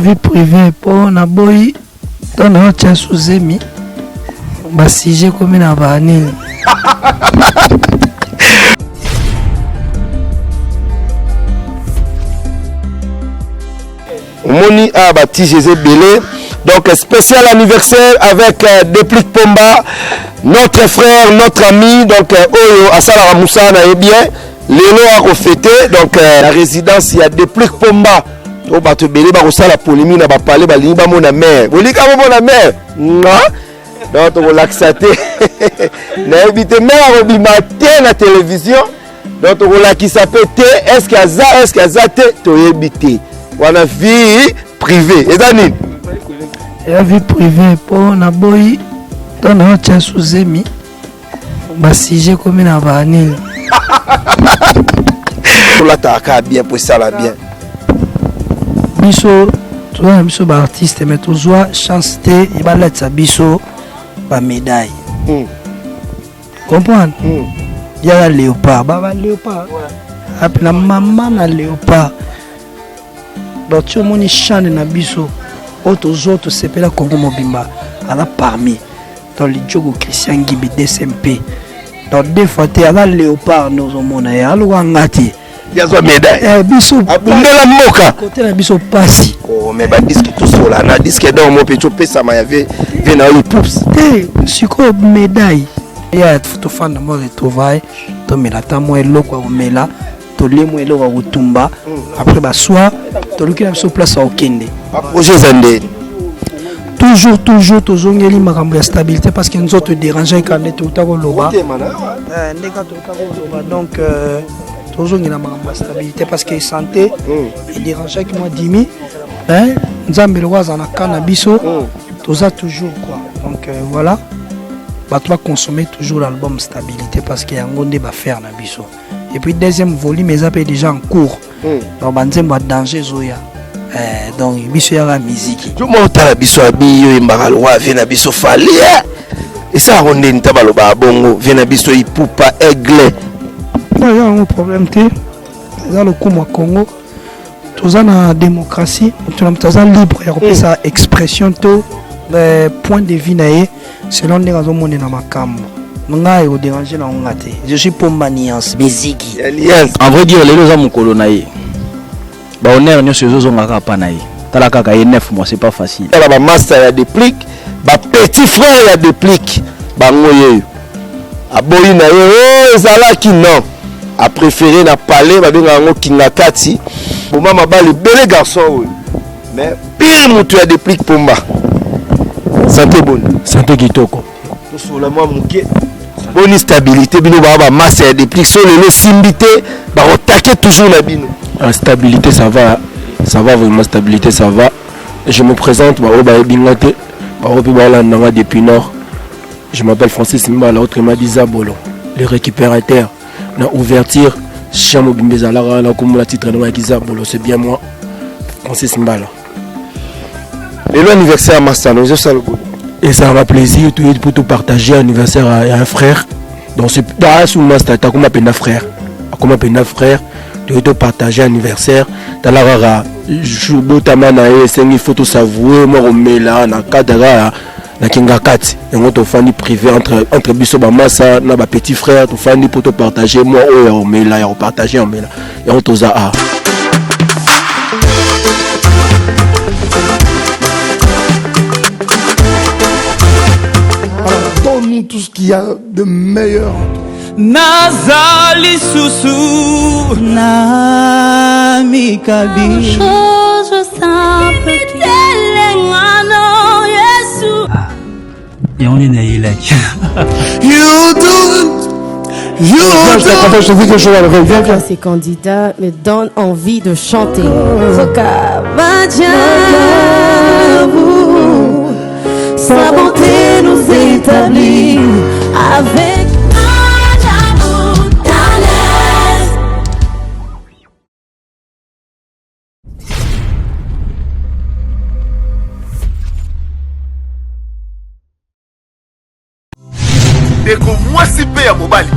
Vie privée pour na boy dans notre sous-émi ba sujet comme na banil Moni a bâti Jésus Belé. Donc spécial anniversaire avec Déplique Pomba, notre frère, notre ami. Donc Oyo Asala Moussana est bien. Lélo a refêté. Donc la résidence il y a Déplique Pomba. O bato belé ba kosala polémique na ba parler ba lingi ba mona mère. Bolika ba mona mère. Non. Donc on relaxate. Na éviter mère obima te na télévision. Donc on relaxate te est-ce qu'il y a te to éviter. On a vie privée. Et Danine. La vie privée pour na boy dans notre sous-émi ba sujet comme na banil. Pour la taka bien pour ça la bien. Biso toi biso ba artiste mais toujours chance te il va lettre biso ba médaille. Comprendre? Il y a léopard, baba léopard. Après la maman na léopard. Donc tu moni chane na biso autres sepela Congo Mobimba ala parmi dans les jogo Christian Gibi DSMP. Donc des fois te ala léopard nous omona ya alwa ngati. Yazo médaille. Biso abundela moka côté na biso pasi. Oh mais ba disque tout sola na disque donc mo pecho pesa ma yave vena o poups. Siko médaille. Ya photo fan mo retrouvaille to melata mo eloko o mela to lemo eloko o tumba après ba soir to luki na biso place au kende. Projet Zande. Toujours ngeli makambo ya stabilité parce que nous autres déranger quand on est au loba. Donc toujours ngela makambo ya stabilité parce que santé et déranger qui moi dimi hein nzambe le waza na kana biso toza toujours quoi. Donc voilà. Bah tu vas consommer toujours l'album stabilité parce qu'il y a un gondé va faire na biso. Et puis deuxième volume les appels déjà en cours. Donc banzem ba danger zoya. Donc biso ya la musique. Tu monta la biso abiyo imbaralwa vena biso fali. Et ça on est ntabalo ba bongo vena biso ipupa aigle. Il y a un problème té. Dans le Congo tous en démocratie, tout le monde libre il y a sa expression to point de vue naé selon les raisons mon na makambo. Nga yo déranger na ngate. Je suis pour maniance musique. En vrai dire les deux mukolo naé. Ba honneur nyo sezo ngaka pa naé. Tala kaka 9 mois c'est pas facile. La ba master ya Déplique, ba petit frère ya Déplique, ba ngoye. Aboyi na yo ezala ki non. A préféré na parler ba benga ngo kingakati. Bon mama ba le bel garçon. Mais pire mutu ya Déplique Pomba. Santé bonne. Santé kitoko. Tout sur la moi muké. Bonne stabilité bino ba masse ya Déplique so le simbité ba attaquer toujours la bino. La stabilité ça va vraiment stabilité ça va. Je me présente ba oba bingate ba obi ba la nanga depuis nord. Je m'appelle Francis Mbala autrement dit Zabolo, le récupérateur. Na ouverture Chamo Bimbeza la comme la titre de Zabolo, c'est bien moi Francis Mbala. Et l'anniversaire à Mastano, je sais le goût. Et ça m'a plaisir pour tout partager l'anniversaire à un frère. Donc c'est pas sous Master, t'as comme un frère. Comme un frère, tu veux partager l'anniversaire. T'as la rara, je botamana et c'est une photo savouée, moi on met là, na kadara, na kingakati. Et on te fait privé entre biso bamasa, na ba petit frère, tu fais pour te partager, moi on met là, on partager, on met là. Et on te a. Donne-nous tout ce qu'il y a de meilleur. Nazali Soussou Namikabi chose simple Telengano Yesu Et on est né like You do. Ces candidats me donnent envie de chanter. Sa bonté nous établit avec Deko moi si pe ya mobali.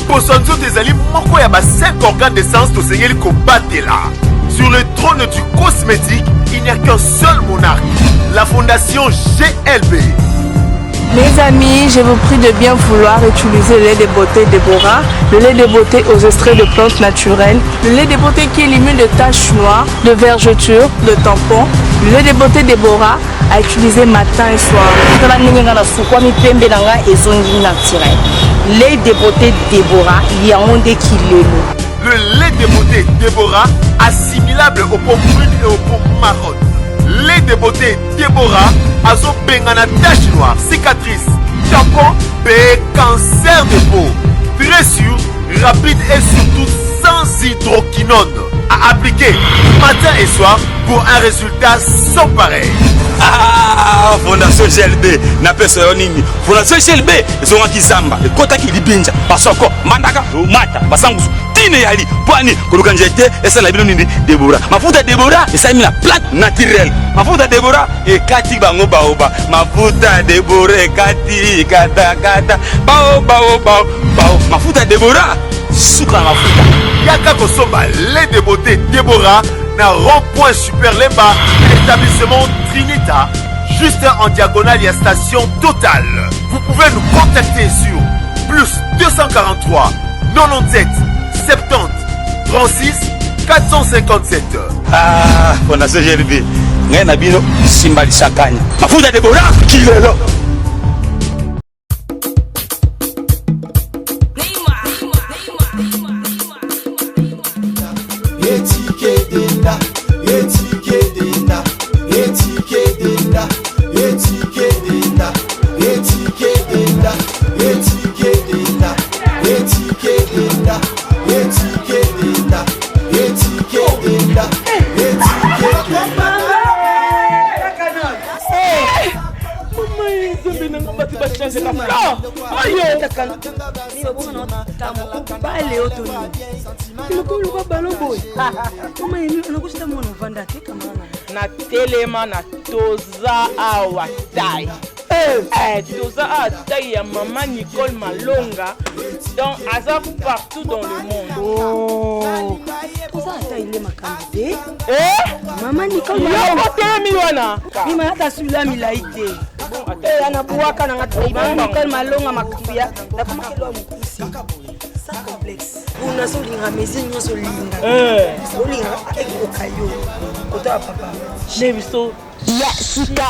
Pour son tes alliés, moko ya ba 5 organes de sens to seigneur ko batela. Sur le trône du cosmétique, il n'y a qu'un seul monarque, la fondation GLB. Mes amis, je vous prie de bien vouloir utiliser le lait de beauté Déborah, le lait de beauté aux extraits de plantes naturelles, le lait de beauté qui élimine de taches noires, de vergetures, de tampons, le lait de beauté Déborah à utiliser matin et soir. Lait de beauté Déborah, il y a un des kilés. Le lait de beauté Déborah, assimilable aux pommes brunes et aux pommes marronnes. Lait de beauté Déborah, azo bengana tache noire, cicatrice, tampon, cancer de peau. Très sûr, rapide et surtout sans hydroquinone. À appliquer matin et soir pour un résultat sans pareil. Ah, Fondation GLB, n'a pas ce nini. Fondation GLB, ils ont un kizamba. Et kota qui libinja, parce que mandaka, mata, basangus, tine yali, poani, kolokanjete, et ça la bino nini, Déborah. Ma fouta Déborah, et ça mis la plante naturelle. Ma fouta Déborah, et kati bango baoba. Ma fouta Déborah, kati, kata, kata, bao, bao, bao, bao. Ma fouta Déborah, soukra ma fouta. Yaka Kosomba, lait de beauté Déborah, n'a rond-point Super Lemba, l'établissement Trinita, juste en diagonale, il y a station Total. Vous pouvez nous contacter sur plus 243 97 70 36 457. Ah, Fondation GLB, ngay na bino simbali sakanya. Mafuta Déborah, kilelo. Na telema na toza awatai. Toza awatai ya maman Nicole Malonga. Donc Azaf partout dans le monde. Oh. Toza awatai ile makambe. Maman Nicole Malonga. Yo telemi wana. Mima hata sula milaite. Anabuaka na ngati Nicole Malonga makubia. Na kuma kilo mkusi. Sa complexe. Una solinga mezi nyoso linga. Solinga ekokayo. Kota papa. Nebiso. Yasika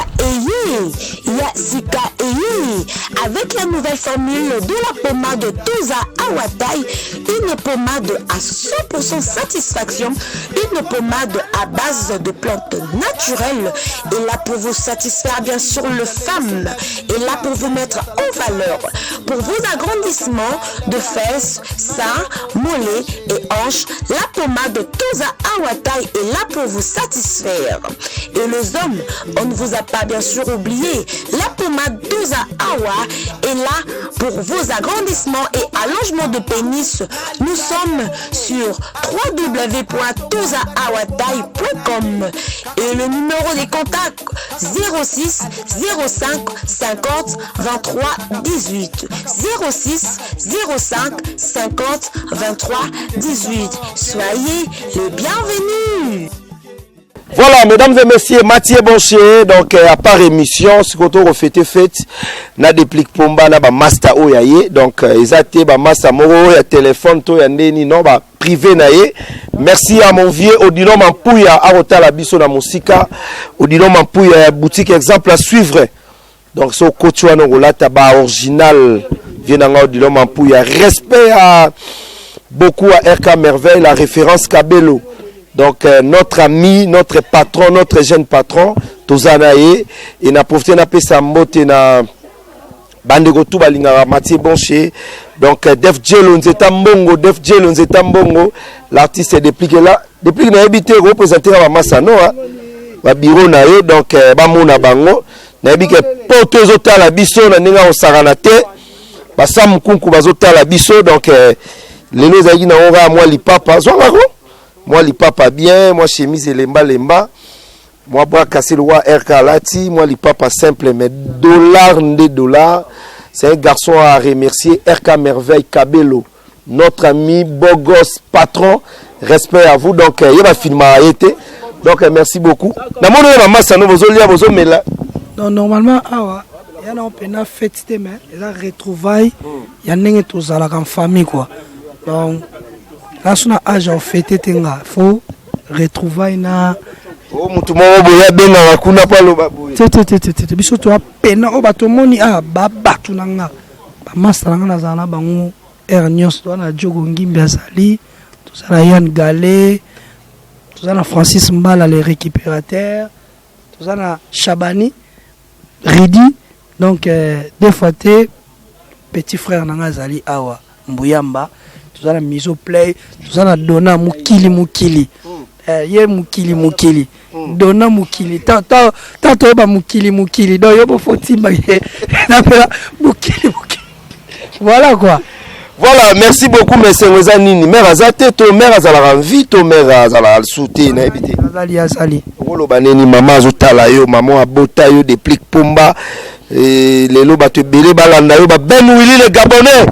Eyi, avec la nouvelle formule de la pommade Toza Awatai, une pommade à 100% satisfaction, une pommade à base de plantes naturelles, et là pour vous satisfaire bien sûr le femme, et là pour vous mettre en valeur, pour vos agrandissements de fesses, seins, mollets et hanches, la pommade Toza Awatai est là pour vous satisfaire. Et les hommes, on ne vous a pas bien sûr oublié, la pommade Toza Awa est là pour vos agrandissements et allongements de pénis. Nous sommes sur www.tozaawatai.com et le numéro des contacts 06 05 50 23 18 06 05 50 23 18. Soyez les bienvenus. Voilà, mesdames et messieurs, Mathieu Boncher, donc à part émission, ce qu'on a fait fête, na déplique pomba na ba master oyaye, donc ezate ba master moro ya téléphone to ya ndeni non ba privé na ye. Merci à mon vieux Odilon Mampouya à Rotala biso na musika, Odilon Mampouya boutique exemple à suivre. Donc so coach wana rolata ba original vienanga Odilon Mampouya. Respect à beaucoup à RK Merveille, la référence Kabelo. Donc notre ami, notre patron, notre jeune patron, Tozanaye, et n'a profité n'a pas sa motte na bandego tout balinga Mathieu Boncher. Donc Def JelonZetambongo, Def JelonZetambongo, l'artiste est depuis que là, depuis qu'il a habité représenté à Massano, ba bureau na ye, donc ba mona bango, na habité porte zota la biso na ninga osaranate, ba sam kunku bazota la biso, donc les nos aïe na ora moi li papa, zongaro. Moi, les papa bien, moi, chemise et lemba. Moi, bois casser le roi RK Lati, moi, les papa simple, mais $, c'est un garçon à remercier. RK Merveille Kabelo, notre ami, beau gosse, patron, respect à vous. Donc il va filmer à été. Donc merci beaucoup. Na mono maman ça nous bozolia bozomela. Non normalement awa il y a un pena fête mais il a retrouvailles il y a n'engue tous à la famille quoi. Donc là son âge en fête tenga faut retrouvailles na oh mutu mo boya benga kuna pa loba boya. Tete biso to pena o batomoni baba tunanga ba master nga na bango Ernios to na Jogo Ngimbi azali to na Yann Galé to na Francis Mbala les récupérateurs to na Chabani Ridi donc des fois petit frère nanga azali awa Mbuyamba to na Miso Play to na Dona Mukili ye mukili Dona Mukili ta ba mukili do yo foti ba na pela mukili voilà quoi. Voilà, merci beaucoup monsieur Wezanini. Mère azate to mère azala envie to mère azala souté na ebité. Azali. Wolo baneni maman azotala yo maman abota yo déplique pomba lelo bato belé balanda yo ba Ben Willy le Gabonais.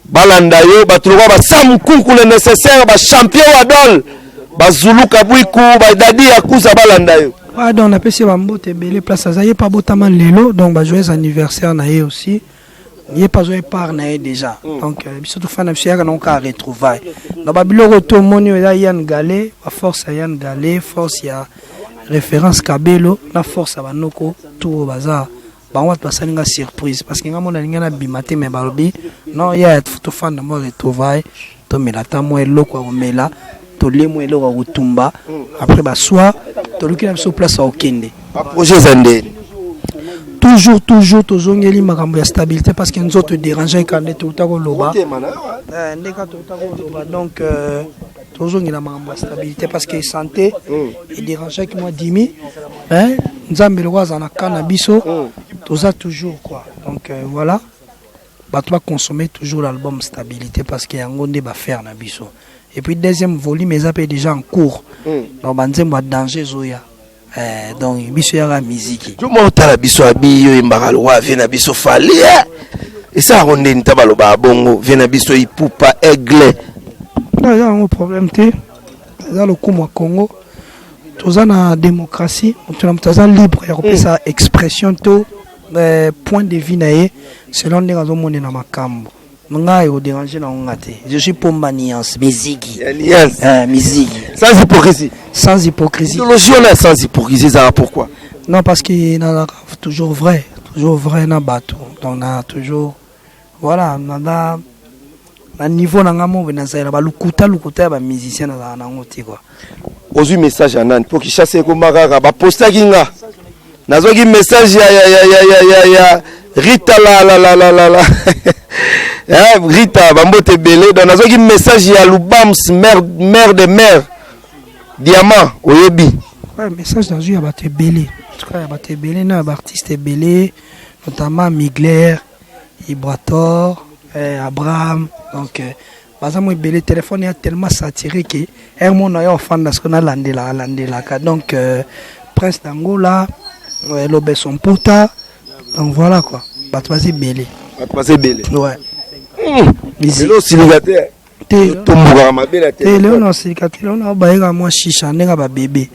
Balanda yo bato ba Sam Kunku le nécessaire ba champion Adol. Ba Zulu Kabwiku ba Dadi Akuza balanda yo. Ah donc on a passé ba mbote belé place azaye pas botaman lelo donc ba joyeux anniversaire na ye aussi. Il n'y a pas de part déjà. Donc, surtout fan de Fiaga, on a retrouvé. Dans Babylone, tout le monde il y a Yann Galé, force à Yann Galé, force il y a référence Kabelo, la force à Banoko, tout au bazar. Bah on va passer une surprise parce qu'il y a mon ami qui bimaté mais Barbie. Non, il y a tout fan de moi retrouvé. To me la tamo elo kwa omela, to lemo elo kwa utumba. Après bah soit, to luki na so place au Kende. Projet Zende. Toujours tozongeli makambo ya stabilité parce que nous autres déranger quand on est tout à loba donc tozongela makambo ya stabilité parce que santé et déranger qui moi dimi hein nzambe le waza na kana biso toza toujours quoi donc voilà bah toi consommer toujours l'album stabilité parce que yango nde ba faire na biso et puis deuxième volume les appels déjà en cours donc banzembo danger zoya donc biso ya la musique jo mo tala biso abiyo imbaralwa vena biso fali et ça ronde ntabalo ba bongo vena biso ipupa aigle non il y a un problème té dans le Congo toza na démocratie on toza libre ya kopesa expression to point de vue nae selon les raisons monde na makambo nga yo déranger na ngate je suis pomba nuance musique musique sans hypocrisie idéologie on a sans hypocrisie ça pourquoi non parce qu'il na toujours vrai na bateau donc on a toujours voilà na niveau na ngamo na zaira ba lukuta ba musicien na ngoti quoi ozu message anan pour qui chasser ko magara ba poster kinga nazoki message ya Rita la Rita bambote belé donc nazoki message ya Lubams mère de mère Diamant oyebi ouais message dans ya baté belé en tout cas ya baté belé na artiste belé notamment Migler Ibrator Abraham donc bazamo belé téléphone est tellement saturé que mon na yo fan parce qu'on a landela donc Prince d'Angola Lobé son puta donc voilà quoi batwazi belé ouais Bélo célibataire tomboka mabela te léo non célibataire on a baïga moi chicha nenga ba bébé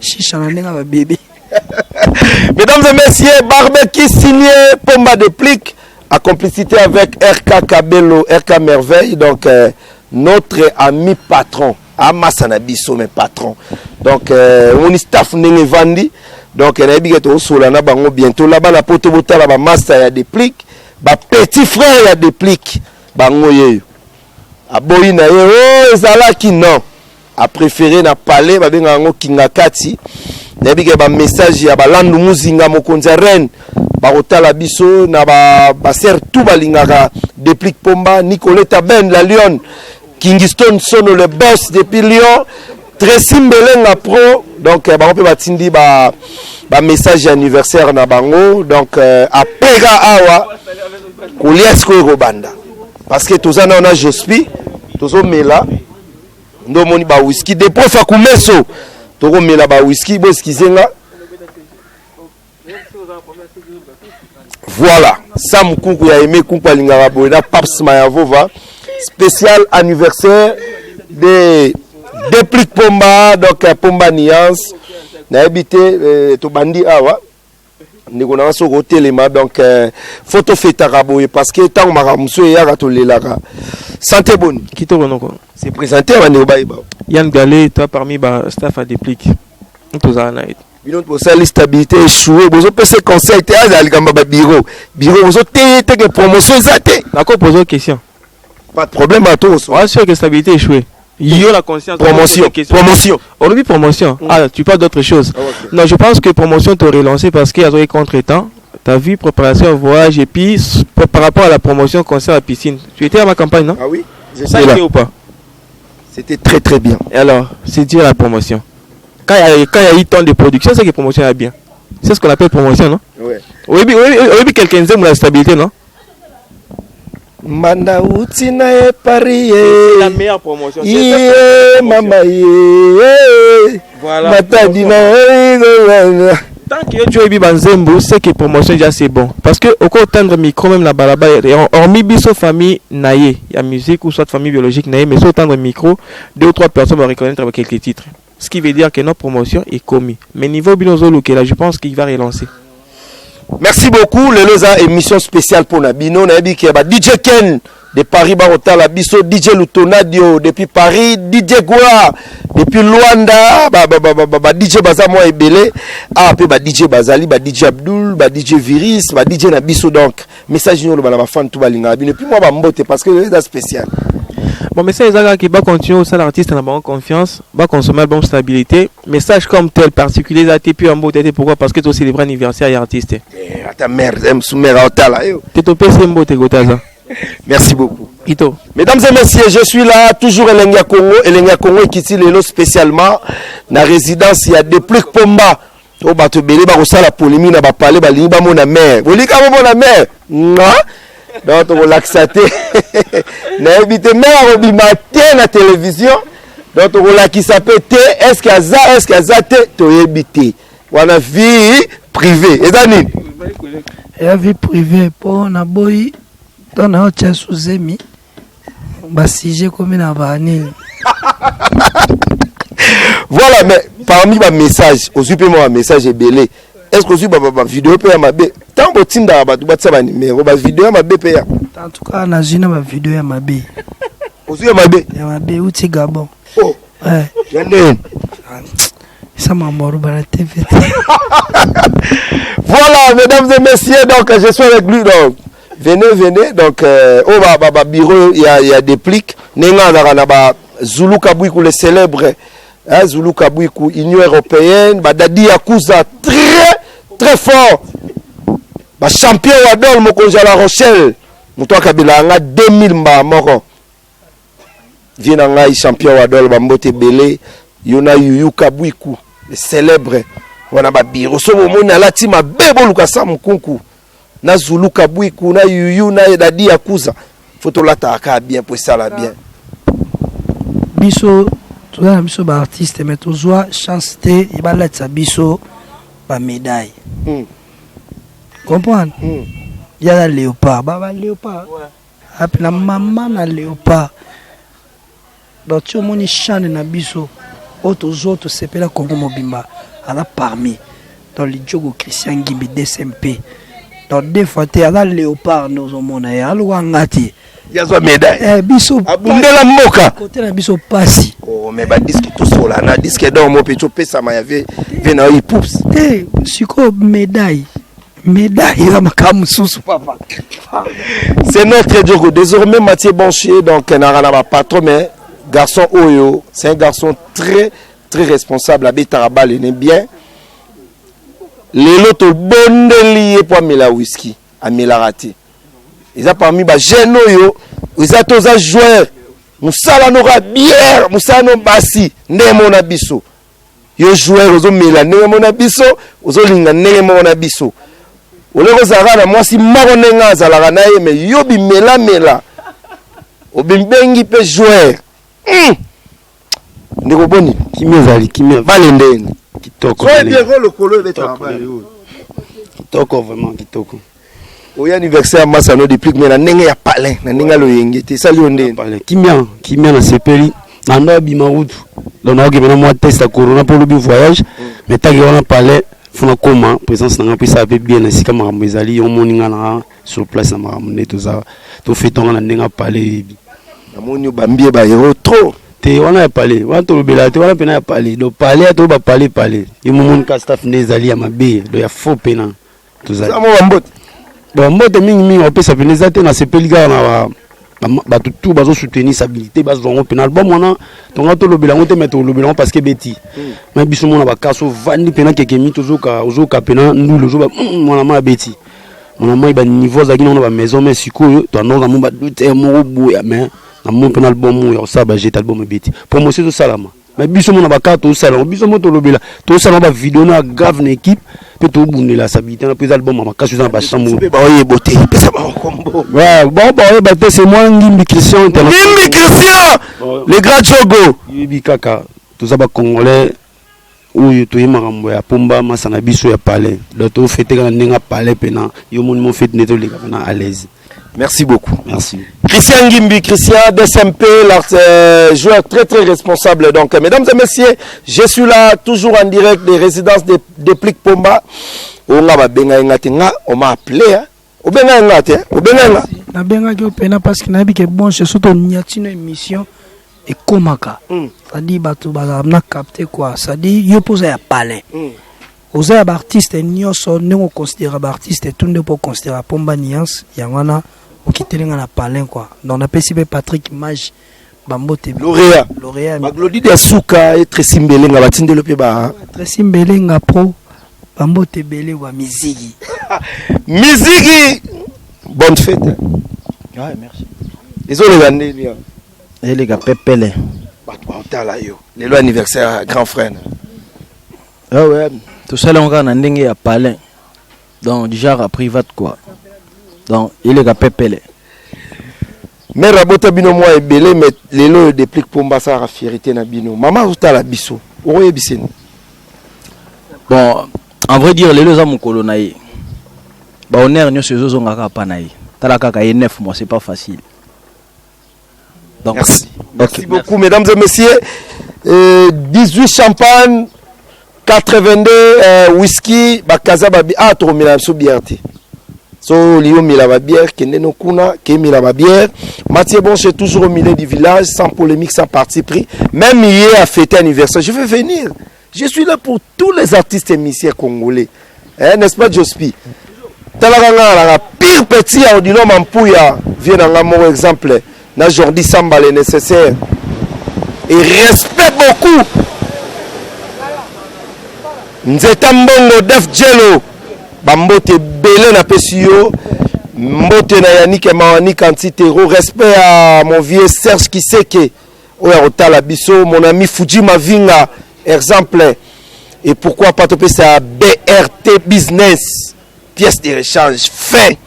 mesdames et messieurs barbecue signé Pomba de Plique à complicité avec RK Kabelo RK Merveille donc notre ami patron Amasana biso mes patrons donc on staff nenge vandi donc na biga to sola na bango bientôt là-bas la poto botala ba master ya Déplique ba petit frère ya Déplique bango yeyo aboyi na ye oh ezalaki non a préféré na parler ba benga ngo kingakati na biga ba message ya balandu muzinga mokonzi reine ba kotala biso na ba ser tout balingaka Déplique Pomba Nicoletta Ben la Lyon Kingston Sono le boss depuis Lyon Tracy Mbelenga pro donc ba peut batindi ba message anniversaire na bango donc apega awa koliasko robanda parce que tozana on a jospi tozo mela ndo moni ba whisky de profa kumeso toko mela ba whisky bo skizenga voilà Sam Kunku ya aimé Kunku alingaka boina Paps Mayavova spécial anniversaire de Déplique Pomba, donc Pomba Nuance. Na habité to bandi awa. Ndeko na so kotelema donc photo feta boye parce que tant maramuso ya ratolelaka. Santé bonne. Kito Ronoko. C'est présenté à Néoba. Yann Galé, toi parmi bah staff à Déplique. Tous à Naït. Binon pour ça la stabilité échoué. Vous avez ce conseil te azali kamba bureau. Bureau vous avez que promotion exacte. D'accord, pose une question. Pas de problème à tous. Ouais, sûr que stabilité échouée. Il y a la conscience. Promotion. Promotion. Aujourd'hui, promotion. Ah, tu parles d'autre chose. Ah, okay. Non, je pense que promotion t'aurait lancé parce qu'il y a eu contre-temps. Tu as vu préparation, voyage et puis par rapport à la promotion concert à piscine. Tu étais à ma campagne, non? Ah oui. Ça a été ou pas? C'était très très bien. Et alors, c'est dire la promotion. Quand il y a eu tant de production, c'est que la promotion est bien. C'est ce qu'on appelle promotion, non? Oui. Oui, quelqu'un aime la stabilité, non? Manda utina e Paris. La meilleure promotion. Mama voilà. Matadina. Tant que tu es Banzembo, c'est que promotion déjà c'est bon. Parce que au cours de micro, même là-bas, hormis biso famille naïe, il y a musique ou soit famille biologique naïe, mais sur le micro, 2 ou 3 personnes vont reconnaître avec quelques titres. Ce qui veut dire que notre promotion est commise. Mais niveau Binozo là, je pense qu'il va relancer. Merci beaucoup. Le Loza émission spéciale pour Nabino. Nabi qui est DJ Ken de Paris Barota la biso, DJ Lutonadio depuis Paris, DJ Goa depuis Luanda, DJ Bazamo Ebele, après DJ Bazali, DJ Abdul, DJ Viris, DJ Nabiso donc. Message nous le balaba fan tout balinga. Et puis moi mbote parce que c'est spécial. Bon message qui va continuer au sein l'artiste en avoir confiance, va consommer la bonne stabilité. Message comme tel particulier à TP en beauté pourquoi parce que tu célèbres l'anniversaire et artiste. Ta mère aime soumettre à Otala. Tu te pèses un beau Gotaza. Merci beaucoup. Ito. Mesdames et messieurs, je suis là, toujours Elenga Congo qui est là spécialement dans la résidence, il y a Déplique Pomba. Au bateau belé, la polémique, na parler, ba mon mère. Vous dites comment mon mère? Non. Donc on l'axaté. Na évité mère au matin la télévision. Donc on l'a qui s'appelle est-ce qu'il y a zate to éviter. On a vie privée. Et Dani. Et vie privée pour na boy. Dans un autre sous-émis, si j'ai comme une vanille. Voilà, mais parmi mes messages, aussi peu mon message est belé. Est-ce que vous avez une vidéo pour ma bé? Tant que tu as un numéro, une vidéo ma bé. En tout cas, on a une vidéo ma bé. Aussi ma bé. Ma bé, où tu Gabon? Oh, ouais. Ça m'a mort dans la TV. Voilà, mesdames et messieurs, donc je suis avec lui. Donc. Venez, donc au bureau, il y a des pliques. Zulu Kabouikou, le célèbre Zulu Kabouikou, Union Européenne, Dadi Yakuza, très fort. Champion Wadol, Mokonja La Rochelle, Moutoua Kabila, 2000 Moro. Viens champion Wadol, Bambote Belé, Yona Yuyu Kabouikou, le célèbre. On a un bureau, so on a la team à Bebo Lukasa Moukonkou. Na Zulu Kabouikou, na Yuyu, na Dadi Yakuza. Faut que tu bien pour ça là bien. Biso, tu as biso ba artiste mais tu vois chance te il va lettre biso ba médaille. Comprendre? Il y a la léopard, ba léopard. Après la maman na léopard. Donc tu moni chane na biso. Autres s'appelle Congo Mobimba. ala parmi dans les jogo Christian Gimbi DSMP dans deux fois tu ala léopard nous omona ya alwa ngati yazo médaille biso abundela moka côté na biso pasi oh mais ba disque tout sola na disque dans mo pecho pesa ma yave vena ipups siko médaille la makamu susu papa. C'est notre jogo désormais Mathieu Banchier donc na patron mais garçon Oyo, c'est un garçon très responsable à Betarabal il est bien. Les loto bonne lié pour Mela whisky à Melarati. Ils a parmi ba jeune Oyo, ils a tous un joueur. Musala nora bière, musala no basi, ndemo na biso. Yo joueur ozo Mela ndemo na biso, ozo linga ndemo na biso. Oleko zara moi si maronenga zala na ye mais yo bi mela. Obimbengi pe joueur. Ndeko boni kimezali kimé balendeni kitoko so bien le colo de travail kitoko vraiment kitoko au anniversaire Masano depuis mais na ndenge ya palin na ndenge lo yengete ça yo ndeni kimia na sepeli nando bima route donc na okebena moi test corona pour le voyage mais tant qu'on a parlé fona koma présence na ngapisa ape bien na sika makambo ezali yo moninga na sur place na makambo ne toza to fetonga na ndenga parler na moni bambie ba hero trop te wana ya parler wana to lobela te wana pena ya parler do parler to ba parler yo mon ka staff ne ezali ya mabe do ya faux pena toza za mo bambote bambote mingi opesa pena za te na sepeli ga na ba tout bazo soutenir stabilité bazo zongo pena album wana tonga to lobela ngote mettre lobela parce que beti mais biso mona ba kaso vandi pena kekemi tozoka ozoka pena ndulu zo ba mona ma beti mona ma ba niveau za kina ba maison mais sikoyo to anonga mo ba doute mo boya mais na mon pena album ya ça ba jet album beti promotion to salama mais biso mona ba kato to salama biso mo to lobela to salama ba vidéo na grave na équipe pe to bundela stabilité na prise album ma kaso na ba chambre ba oye boté pesa ba combo ouais bon bah c'est moi Ngimbi Christian Ngimbi Christian le grand Jogo yebi kaka to za ba congolais oyo to yema rambo ya pomba masana biso ya palais do to fete kana ninga palais pena yo mon fete neto le kana à l'aise. Merci beaucoup. Merci. Christian Ngimbi, Christian DSMP, joueur très très responsable. Donc, mesdames et messieurs, je suis là toujours en direct des résidences de Plic Pomba. On m'a appelé, on na benga ki opena parce que na bi ke bon c'est surtout niatino émission et komaka ça dit bato ba na capter quoi ça dit yo poser ya palais oza ya artiste nyoso nengo considérer ba artiste tout ne pour considérer Pomba Niance yangana okitelenga na palais quoi donc na pesibe Patrick Mage bambote lauréat Maglodi de Suka et Tracy Mbelenga batindelo pe ba Tracy Mbelenga pro bambote belé wa miziki miziki bonne fête. Ouais, merci. Ils ont les années. Et les gars, pépélé. Les lois anniversaire, grand frère. Ah ouais, tout ça là on a un dingue à palais. Donc déjà à privat quoi. Donc il est gars pépélé. Mais rabota bino moi est belé mais les lois de Plic Pomba ça a fierté na bino. Maman ou ta la biso. Oye biseni. Bon, en vrai dire les lois à mon colonaï. Bah on est sur ce zonga kapanaï. Talaka ka 9 mois c'est pas facile. Donc, merci. Merci beaucoup mesdames et messieurs. 18 champagne, 82 whisky, bakaza babi ah to mila so bière. So liyo mila ba bière kende no kuna ke mila ba bière. Mathieu bon c'est toujours au milieu du village sans polémique sans parti pris. Même hier à fêter anniversaire, je vais venir. Je suis là pour tous les artistes et musiciens congolais. N'est-ce pas Jospi? La pire petit à Odilo Mampouya vient dans mon exemple. Na Jordi Samba les nécessaires. Et respecte beaucoup. Nzeta Mbongo Def Jello. Bambote Belé na Pesio. Mbote na Yannick et Mawani Kantitero. Respect à mon vieux Serge Kiseke. Oya Otala Bisso. Mon ami Fuji Mavinga. Exemple. Et pourquoi pas topé ça BRT Business. Pièce de rechange fait.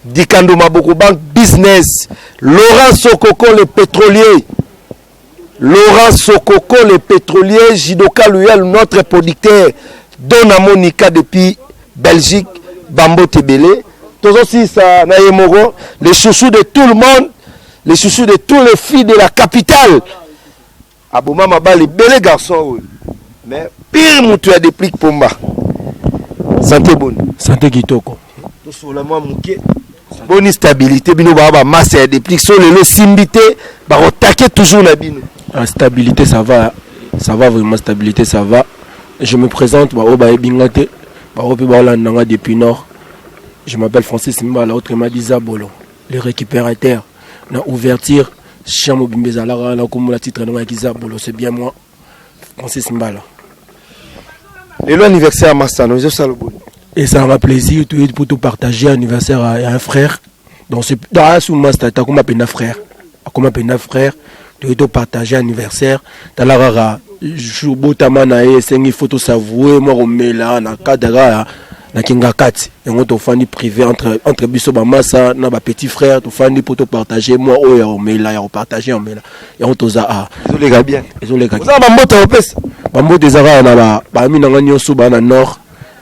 Dikando Maboko Bank Business. Laurent Sokoko le pétrolier. Laurent Sokoko le pétrolier. Jidoka Luyel notre producteur. Dona Monica depuis Belgique. Bambo Tebele. Tous aussi ça Nayemoro. Les chouchous de tout le monde. Les chouchous de tous les filles de la capitale. Abouma Maba les belles garçons. Mais pire moutou a des Plic Pomba. Santé bonne. Santé kitoko. Tout sur la moi mouké. Bonne stabilité bino ba masse des Plic sur le simbité ba attaquer toujours la bino. La stabilité ça va vraiment stabilité ça va. Je me présente ba oba bingate ba opi ba landanga depuis nord. Je m'appelle Francis Mbala autrement dit Zabolo, le récupérateur. Na ouverture Chamo Bimbezala la comme la titre na Zabolo, c'est bien moi Francis Mbala. Et l'anniversaire à Massano, je salue. Et ça m'a plaisir pour tout partager l'anniversaire à un frère. Donc c'est dans sous Master, t'as comme un frère. Comme un frère, tu dois partager l'anniversaire. T'as la rara, je botamana et c'est une photo savouée, moi on met là, na kadara, na kingakati. Et on te fait privé entre biso bamasa, na ba petit frère, tu fais pour te partager, moi on met là, on partager, on met là. Et on te a. Ils ont les gars bien. Ils ont les gars. Vous avez un mot à opes. Bambo des Arabes na ba mi na nyoso ba na nord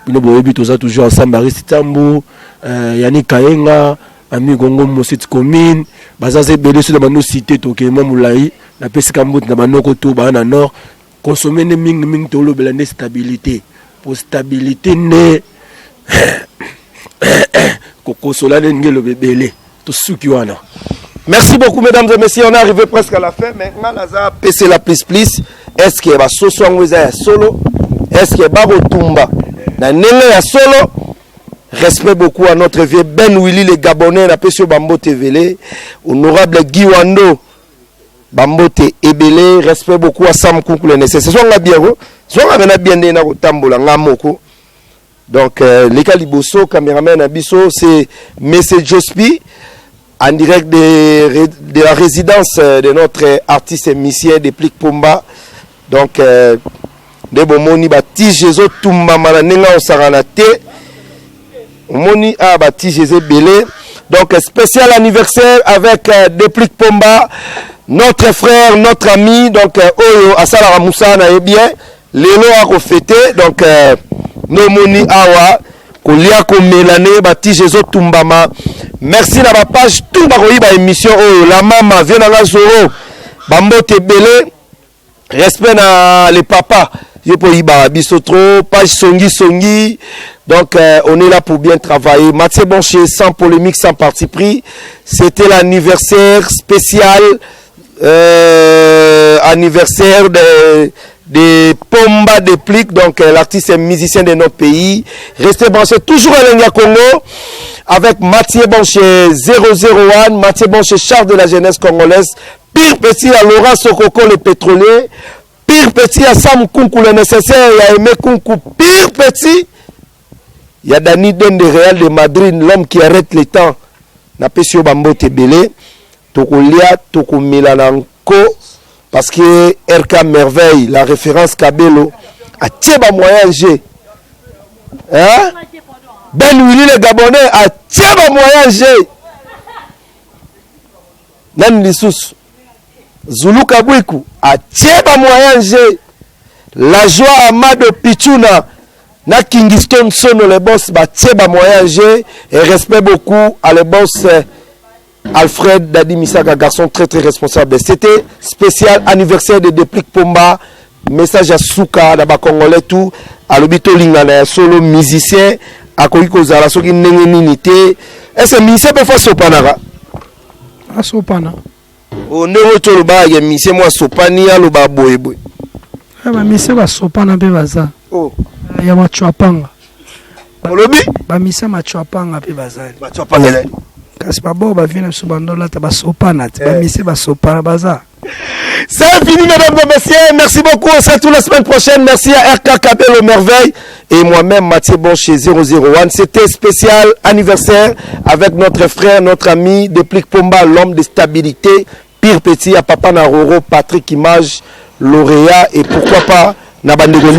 bino boyebi toza toujours ensemble Aristitambo Yannick Kayenga ami Gongo Moset commune bazaze belé sur la cité Tokema Moulaï la Peskambout na banoko to ba na nord consommer ne ming tolo belande stabilité pour stabilité ne Koko Solane ngelo belé to sukiwana. Merci beaucoup, mesdames et messieurs. On est arrivé presque à la fin. Maintenant, Naza PC la plus. Est-ce qu'il y a solo? Est-ce qu'il y a Tumba? Solo. Respect beaucoup à notre vieux Ben Willy, les Gabonais, la PC Bambo TVL. Honorable Guy Wando, Bambo Ebele. Respect beaucoup à Sam Koukou, les nécessaires. C'est bien. C'est bien de Tambola, Ngamoko. Donc, les Caliboso, caméraman Abisso, c'est Message Jospi. En direct de la résidence de notre artiste et musicien de Plik Pomba. Donc, de Bomoni Bati Jésus Tumba Maranenga Osaranate. Moni a Bati Jésus Belé. Donc, spécial anniversaire avec de Plik Pomba, notre frère, notre ami. Donc, Oyo Asala Moussa na bien. Lélo a refêté. Donc, no Moni Awa. Kolia Komelane Bati Jésus Tumbama. Merci na ma page tout ba émission la mama vient na zoro bambo tebele respect na les papas yo po iba biso trop page songi donc on est là pour bien travailler. Mathieu Boncher sans polémique sans parti pris, c'était l'anniversaire spécial anniversaire de Pomba de Plik, donc l'artiste et musicien de notre pays. Restez branchés toujours à l'Enga Congo avec Mathieu Boncher 001, Mathieu Boncher Charles de la jeunesse congolaise, pire petit à Laurent Sokoko le pétrolier, pire petit à Sam Kunku le nécessaire, il y a Aimé Kunku, pire petit, il y a Dani Don de Real de Madrid, l'homme qui arrête le temps, n'a pas sur Bambo Tebele, Tokolia, Tokomilananko, parce que RK Merveille, la référence Kabelo, a Tcheba moyen G. Hein? Ben Willy le Gabonais a Tcheba moyen G. Nan Lissous. Zulu Kabwiku a Tcheba moyen G. La joie Amado Pichuna. Na Kingston Sono le boss ba Tcheba moyen G. Et respect beaucoup à le boss Alfred Dadi Misaka, garçon très très responsable. C'était spécial anniversaire de Deplik Pomba. Message à Souka, d'aba Congolais tout. À l'obito Lingana, solo musicien. À Koiko Zara, ce qui n'est n'unité. Est-ce que musicien peut faire Sopanara? Ah, Sopana. Au Néo Toloba, il y a musicien, moi Sopani, à l'oba Boéboé. Ah, bah, musicien va Sopana, Bebaza. Oh. Il y a Machuapanga. Olobi? Bah, musicien Machuapanga, Bebaza. Machuapanga. C'est pas bon, bah viens sur Bandola, t'as pas Sopana, t'as pas mis c'est Sopana Baza. C'est fini, mesdames et messieurs. Merci beaucoup. On se retrouve la semaine prochaine. Merci à RK Kabelo Merveille et moi-même, Mathieu Boncher 001. C'était spécial anniversaire avec notre frère, notre ami de Plik Pomba, l'homme de stabilité, pire petit à Papa Naroro, Patrick Image, lauréat et pourquoi pas Nabandegoni.